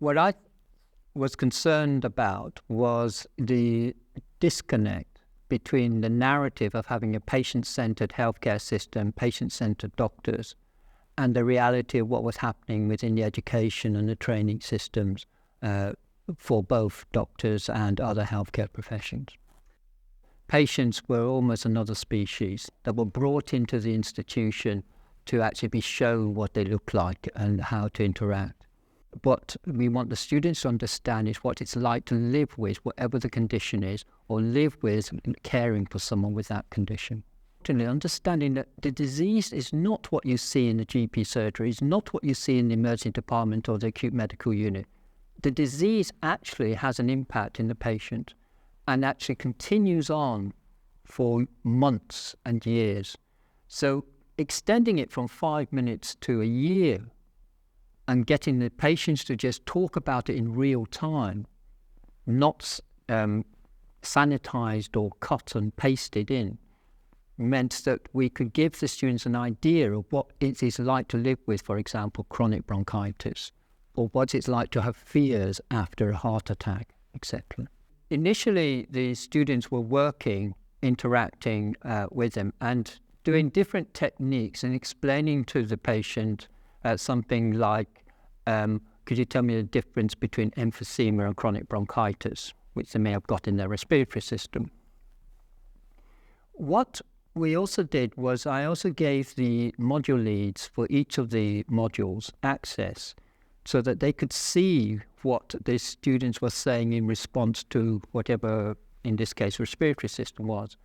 What I was concerned about was the disconnect between the narrative of having a patient-centered healthcare system, patient-centered doctors, and the reality of what was happening within the education and the training systems for both doctors and other healthcare professions. Patients were almost another species that were brought into the institution to actually be shown what they look like and how to interact. What we want the students to understand is what it's like to live with whatever the condition is, or live with caring for someone with that condition. Understanding that the disease is not what you see in the GP surgery, it's not what you see in the emergency department or the acute medical unit. The disease actually has an impact in the patient and actually continues on for months and years. So extending it from 5 minutes to a year and getting the patients to just talk about it in real time, not sanitized or cut and pasted in, meant that we could give the students an idea of what it is like to live with, for example, chronic bronchitis, or what it's like to have fears after a heart attack, etc. Initially, the students were working, interacting with them and doing different techniques and explaining to the patient something like, could you tell me the difference between emphysema and chronic bronchitis, which they may have got in their respiratory system. What we also did was I also gave the module leads for each of the modules access so that they could see what the students were saying in response to whatever, in this case, respiratory system was.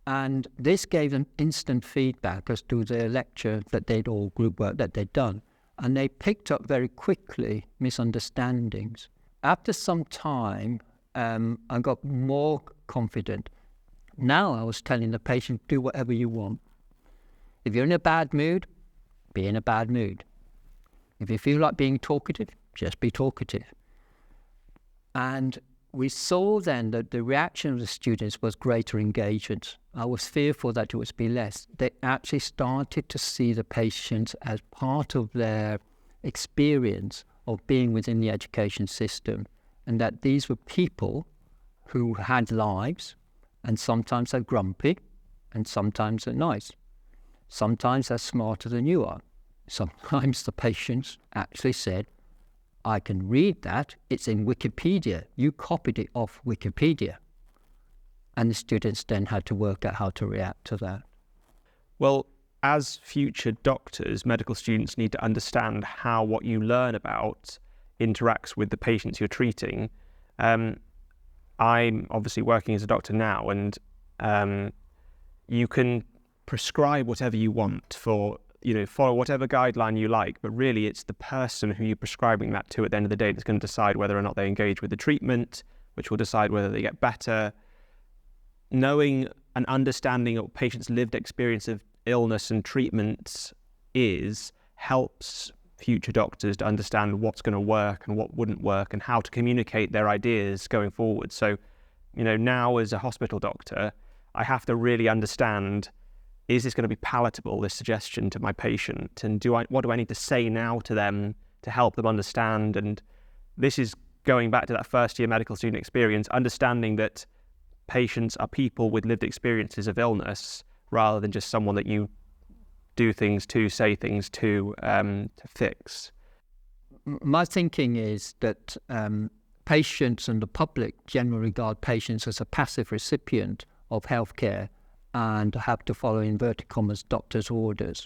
And this gave them instant feedback as to their lecture that group work that they'd done. And they picked up very quickly misunderstandings. After some time, I got more confident. Now I was telling the patient, do whatever you want. If you're in a bad mood, be in a bad mood. If you feel like being talkative, just be talkative. And we saw then that the reaction of the students was greater engagement. I was fearful that it would be less. They actually started to see the patients as part of their experience of being within the education system, and that these were people who had lives, and sometimes they're grumpy, and sometimes they're nice. Sometimes they're smarter than you are. Sometimes the patients actually said, I can read that, it's in Wikipedia. You copied it off Wikipedia. And the students then had to work out how to react to that. Well, as future doctors, medical students need to understand how what you learn about interacts with the patients you're treating. I'm obviously working as a doctor now, and you can prescribe whatever you want for, follow whatever guideline you like, but really it's the person who you're prescribing that to at the end of the day that's going to decide whether or not they engage with the treatment, which will decide whether they get better. Knowing and understanding what patients' lived experience of illness and treatment helps future doctors to understand what's going to work and what wouldn't work and how to communicate their ideas going forward. So, now as a hospital doctor, I have to really understand, is this going to be palatable, this suggestion to my patient? And what do I need to say now to them to help them understand? And this is going back to that first year medical student experience, understanding that patients are people with lived experiences of illness rather than just someone that you do things to, say things to fix. My thinking is that patients and the public generally regard patients as a passive recipient of healthcare and have to follow, in inverted commas, doctor's orders.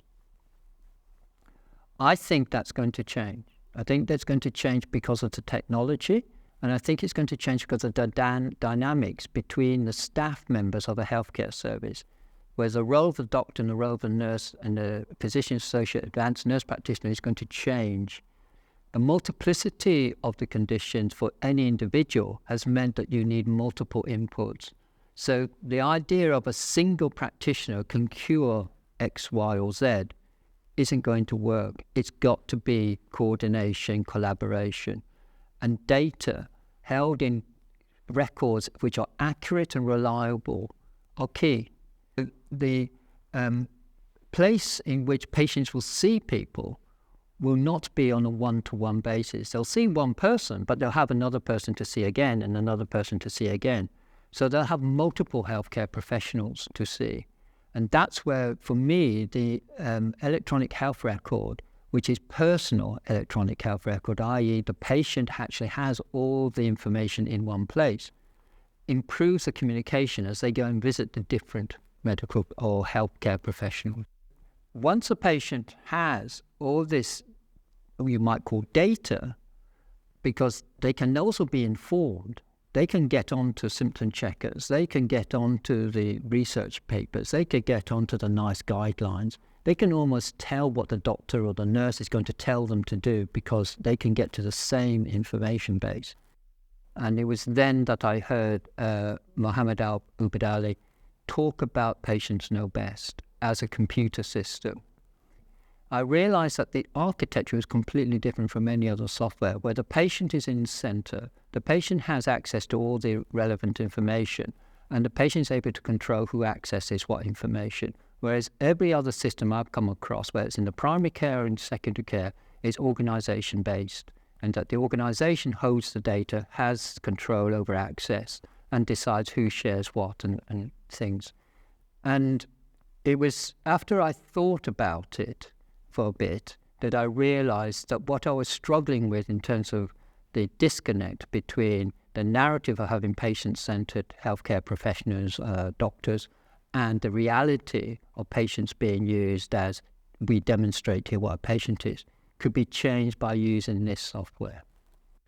I think that's going to change. I think that's going to change because of the technology, and I think it's going to change because of the dynamics between the staff members of a healthcare service, where the role of the doctor and the role of the nurse and the physician associate advanced nurse practitioner is going to change. The multiplicity of the conditions for any individual has meant that you need multiple inputs. So the idea of a single practitioner can cure X, Y, or Z isn't going to work. It's got to be coordination, collaboration, and data held in records which are accurate and reliable are key. The place in which patients will see people will not be on a one-to-one basis. They'll see one person, but they'll have another person to see again and another person to see again. So they'll have multiple healthcare professionals to see. And that's where, for me, the electronic health record, which is personal electronic health record, i.e. the patient actually has all the information in one place, improves the communication as they go and visit the different medical or healthcare professionals. Once a patient has all this, you might call data, because they can also be informed, they can get onto symptom checkers, they can get onto the research papers, they can get onto the NICE guidelines. They can almost tell what the doctor or the nurse is going to tell them to do because they can get to the same information base. And it was then that I heard Mohammed Al-Ubadali talk about patients know best as a computer system. I realized that the architecture is completely different from any other software, where the patient is in the center, the patient has access to all the relevant information, and the patient is able to control who accesses what information. Whereas every other system I've come across, whether it's in the primary care and secondary care, is organization-based, and that the organization holds the data, has control over access, and decides who shares what and things. And it was after I thought about it for a bit that I realized that what I was struggling with in terms of the disconnect between the narrative of having patient-centered healthcare professionals, doctors, and the reality of patients being used as we demonstrate here what a patient is, could be changed by using this software.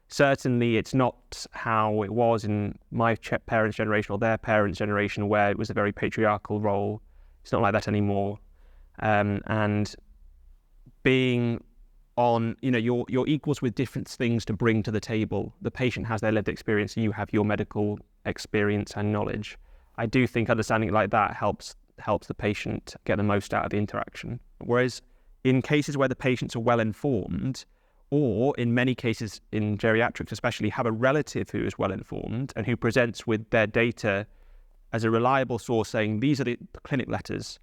Certainly, it's not how it was in my parents' generation or their parents' generation, where it was a very patriarchal role. It's not like that anymore. And being on, you're equals with different things to bring to the table. The patient has their lived experience, you have your medical experience and knowledge. I do think understanding it like that helps the patient get the most out of the interaction. Whereas in cases where the patients are well informed, or in many cases in geriatrics especially, have a relative who is well informed and who presents with their data as a reliable source, saying these are the clinic letters,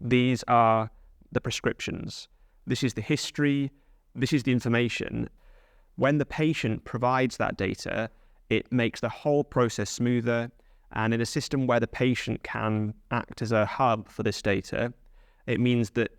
these are the prescriptions, this is the history, this is the information. When the patient provides that data, it makes the whole process smoother. And in a system where the patient can act as a hub for this data, it means that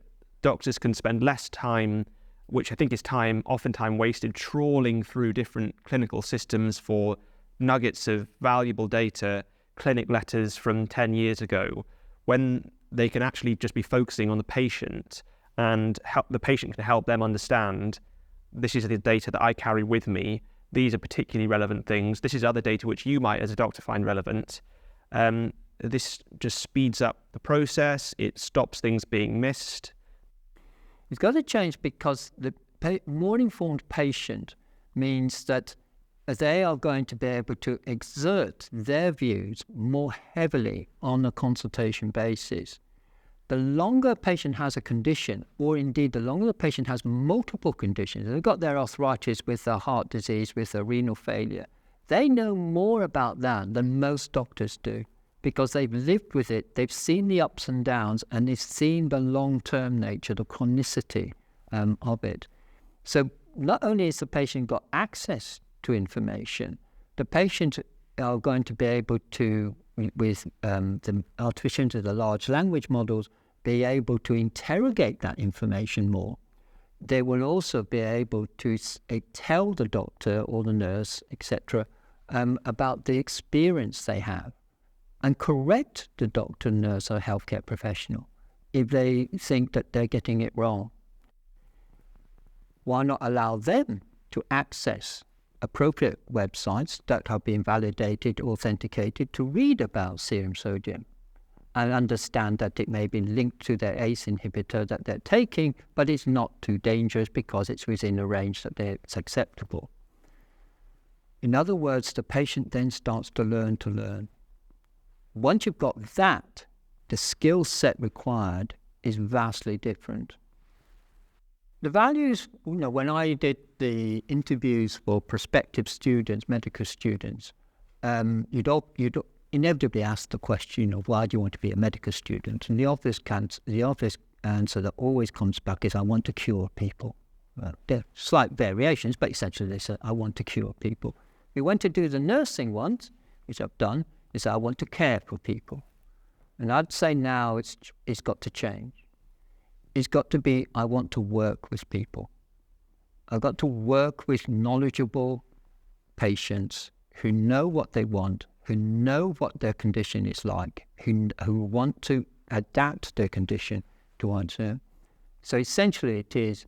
doctors can spend less time, which I think is often time wasted, trawling through different clinical systems for nuggets of valuable data, clinic letters from 10 years ago, when they can actually just be focusing on the patient, and the patient can help them understand, this is the data that I carry with me, these are particularly relevant things, this is other data which you might as a doctor find relevant. This just speeds up the process, it stops things being missed. It's got to change because the more informed patient means that they are going to be able to exert their views more heavily on a consultation basis. The longer a patient has a condition, or indeed the longer the patient has multiple conditions, they've got their arthritis with their heart disease, with their renal failure, they know more about that than most doctors do because they've lived with it, they've seen the ups and downs, and they've seen the long-term nature, the chronicity of it. So not only has the patient got access to information, the patient are going to be able to, with the artificial intelligence, the large language models, be able to interrogate that information more. They will also be able to tell the doctor or the nurse, etc., about the experience they have and correct the doctor, nurse, or healthcare professional if they think that they're getting it wrong. Why not allow them to access appropriate websites that have been validated, authenticated, to read about serum sodium and understand that it may be linked to their ACE inhibitor that they're taking, but it's not too dangerous because it's within a range that it's acceptable. In other words, the patient then starts to learn. Once you've got that, the skill set required is vastly different. The values, when I did the interviews for prospective students, medical students, you'd inevitably ask the question of why do you want to be a medical student? And the obvious answer that always comes back is I want to cure people. Well, there are slight variations, but essentially they say, I want to cure people. If we went to do the nursing ones, which I've done, they say, I want to care for people. And I'd say now it's got to change. It's got to be, I want to work with people. I've got to work with knowledgeable patients who know what they want, who know what their condition is like, who want to adapt their condition to answer. So essentially it is,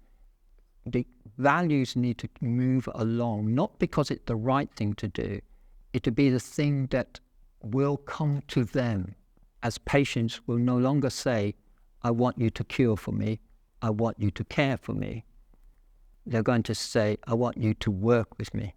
the values need to move along, not because it's the right thing to do, it to be the thing that will come to them, as patients will no longer say, I want you to cure for me, I want you to care for me. They're going to say, I want you to work with me.